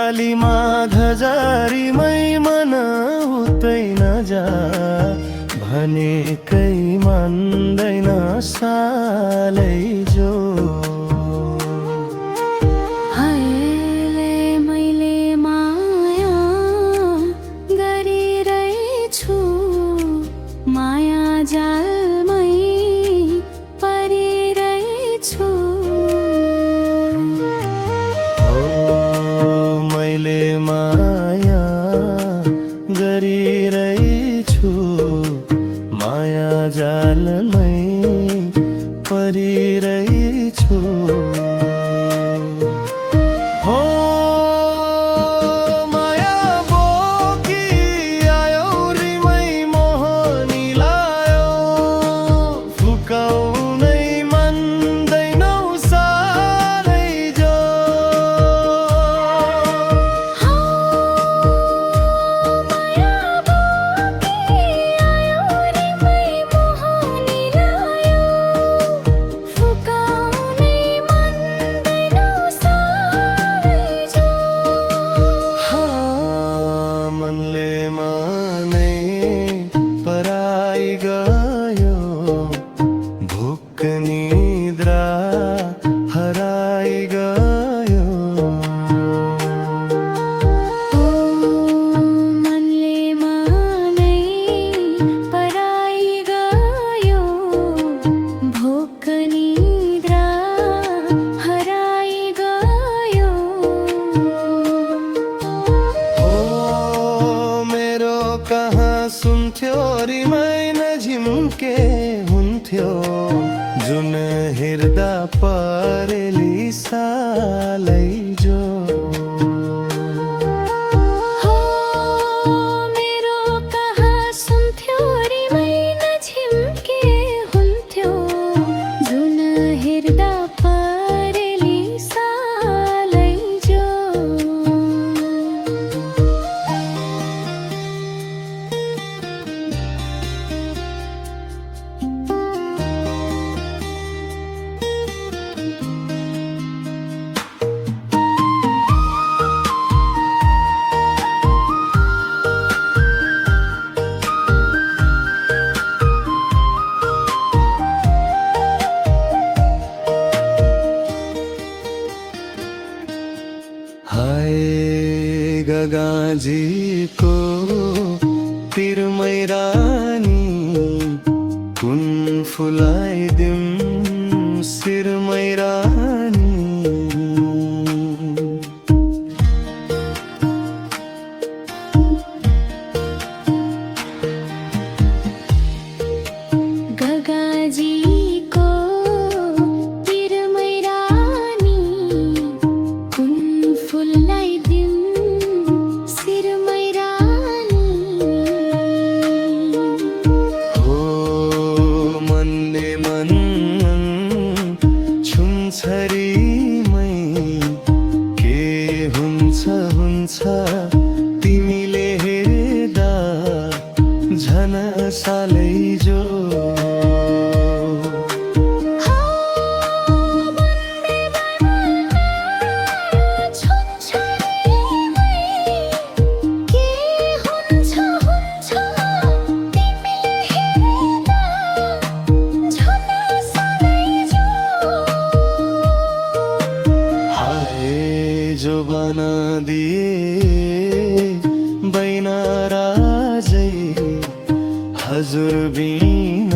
दिवालीमा धजारीमै मन उतै नजा भनेकै मान्दैन सालै जो। हायले मैले माया गरिरहेछु, माया जालमै परिरहेछु। मैले माया गरिरहेछु, माया जालमै परिरहेछु। हो माया बोकी आयो रिमै मोहनी लायो, फुकाउनै मान्दैनौ सालै जो। मनले मानै पराई गयो, भुक निद्रा हराई गयो। मनले मानै पराई गयो, भोक निद्रा हराई गयो। मेरो कहाँ सुन्थ्यो रिमै नझिम्के हुन्थ्यो, जुन हेर्दा परेली सालै जो। मेरो कहाँ सुन्थ्यो रिमै नझिम्के हुन्थ्यो, जुन हेर्दा परेली सालै जो। हाय गगाजीको तिरमै रानी, कुन फुलाइदिउँ शिरमै रानी। गगाजीको तिरमै रानी, कुन फुलाइदिउँ शिरमै रानी। हो मनले मन छुन्छरीमै के हुन्छ हुन्छ तिमीले हेर्दा झन सालै जो। जो बना दिए बैना राजै हजुर बिना